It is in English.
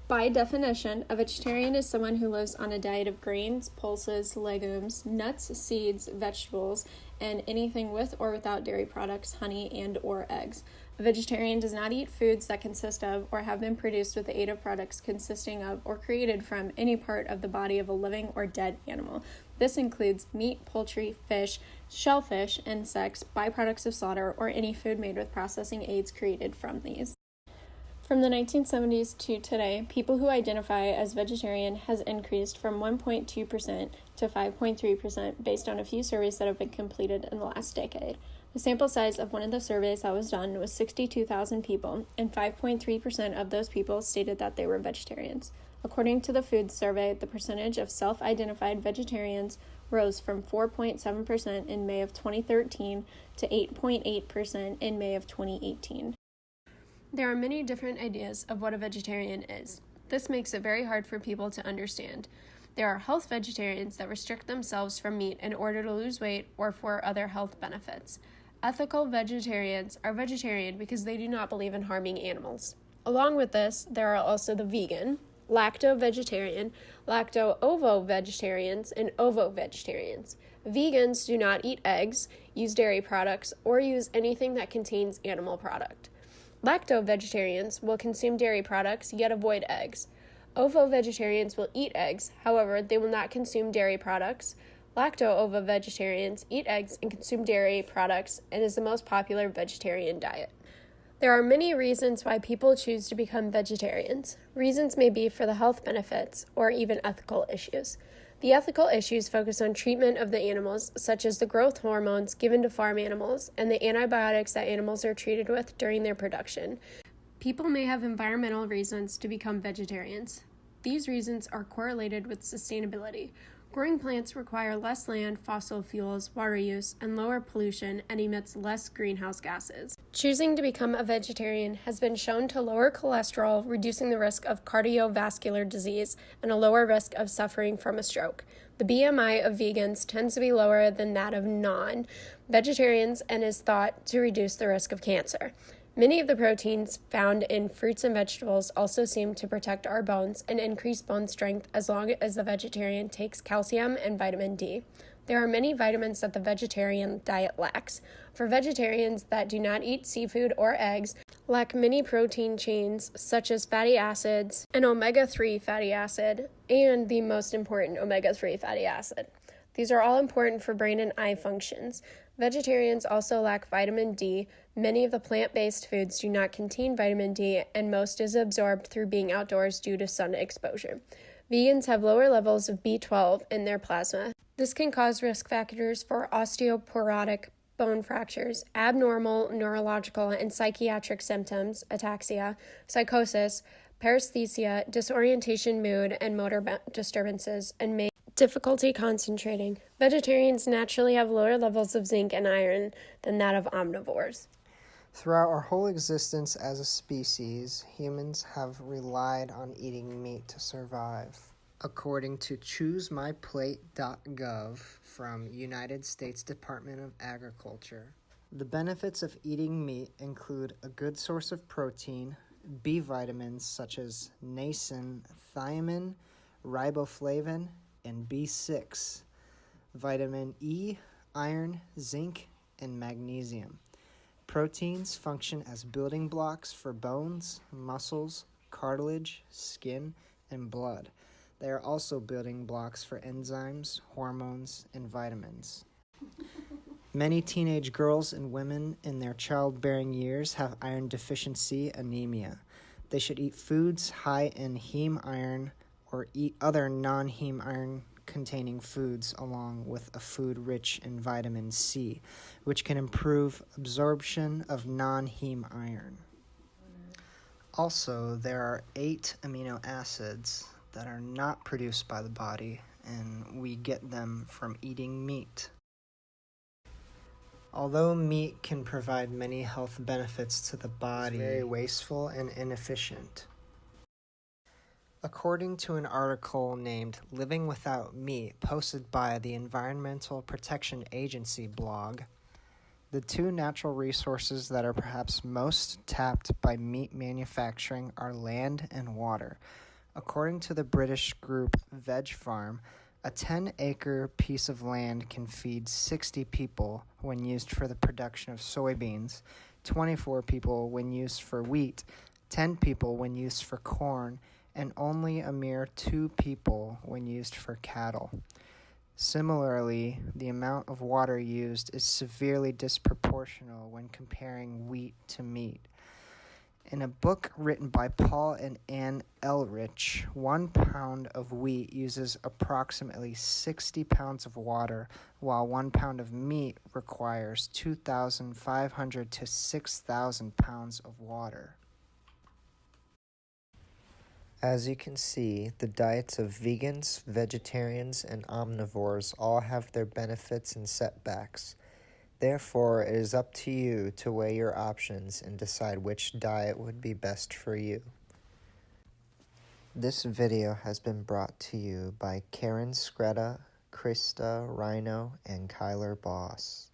By definition, a vegetarian is someone who lives on a diet of grains, pulses, legumes, nuts, seeds, vegetables, and anything with or without dairy products, honey, and or eggs. A vegetarian does not eat foods that consist of or have been produced with the aid of products consisting of or created from any part of the body of a living or dead animal. This includes meat, poultry, fish, shellfish, insects, byproducts of slaughter, or any food made with processing aids created from these. From the 1970s to today, people who identify as vegetarian has increased from 1.2% to 5.3% based on a few surveys that have been completed in the last decade. The sample size of one of the surveys that was done was 62,000 people, and 5.3% of those people stated that they were vegetarians. According to the Food Survey, the percentage of self-identified vegetarians rose from 4.7% in May of 2013 to 8.8% in May of 2018. There are many different ideas of what a vegetarian is. This makes it very hard for people to understand. There are health vegetarians that restrict themselves from meat in order to lose weight or for other health benefits. Ethical vegetarians are vegetarian because they do not believe in harming animals. Along with this, there are also the vegan, lacto-vegetarian, lacto-ovo-vegetarians, and ovo-vegetarians. Vegans do not eat eggs, use dairy products, or use anything that contains animal product. Lacto-vegetarians will consume dairy products, yet avoid eggs. Ovo-vegetarians will eat eggs, however, they will not consume dairy products. Lacto-ovo-vegetarians eat eggs and consume dairy products and is the most popular vegetarian diet. There are many reasons why people choose to become vegetarians. Reasons may be for the health benefits or even ethical issues. The ethical issues focus on treatment of the animals, such as the growth hormones given to farm animals and the antibiotics that animals are treated with during their production. People may have environmental reasons to become vegetarians. These reasons are correlated with sustainability. Growing plants require less land, fossil fuels, water use, and lower pollution and emits less greenhouse gases. Choosing to become a vegetarian has been shown to lower cholesterol, reducing the risk of cardiovascular disease and a lower risk of suffering from a stroke. The BMI of vegans tends to be lower than that of non-vegetarians and is thought to reduce the risk of cancer. Many of the proteins found in fruits and vegetables also seem to protect our bones and increase bone strength as long as the vegetarian takes calcium and vitamin D. There are many vitamins that the vegetarian diet lacks. For vegetarians that do not eat seafood or eggs, lack many protein chains such as fatty acids, an omega-3 fatty acid, and the most important omega-3 fatty acid. These are all important for brain and eye functions. Vegetarians also lack vitamin D. Many of the plant-based foods do not contain vitamin D, and most is absorbed through being outdoors due to sun exposure. Vegans have lower levels of B12 in their plasma. This can cause risk factors for osteoporotic bone fractures, abnormal neurological and psychiatric symptoms, ataxia, psychosis, paresthesia, disorientation, mood, and motor disturbances, and may difficulty concentrating. Vegetarians naturally have lower levels of zinc and iron than that of omnivores. Throughout our whole existence as a species, humans have relied on eating meat to survive. According to ChooseMyPlate.gov from United States Department of Agriculture, the benefits of eating meat include a good source of protein, B vitamins such as niacin, thiamine, riboflavin, and B6, vitamin E, iron, zinc, and magnesium. Proteins function as building blocks for bones, muscles, cartilage, skin, and blood. They are also building blocks for enzymes, hormones, and vitamins. Many teenage girls and women in their childbearing years have iron deficiency anemia. They should eat foods high in heme iron or eat other non-heme iron containing foods along with a food rich in vitamin C, which can improve absorption of non-heme iron. Also, there are 8 amino acids that are not produced by the body, and we get them from eating meat. Although meat can provide many health benefits to the body, it's very wasteful and inefficient. According to an article named Living Without Meat posted by the Environmental Protection Agency blog, the 2 natural resources that are perhaps most tapped by meat manufacturing are land and water. According to the British group Veg Farm, a 10-acre piece of land can feed 60 people when used for the production of soybeans, 24 people when used for wheat, 10 people when used for corn, and only a mere 2 people when used for cattle. Similarly, the amount of water used is severely disproportional when comparing wheat to meat. In a book written by Paul and Ann Elrich, 1 pound of wheat uses approximately 60 pounds of water, while 1 pound of meat requires 2,500 to 6,000 pounds of water. As you can see, the diets of vegans, vegetarians, and omnivores all have their benefits and setbacks. Therefore, it is up to you to weigh your options and decide which diet would be best for you. This video has been brought to you by Karen Skretta, Krista, Rhino, and Kyler Boss.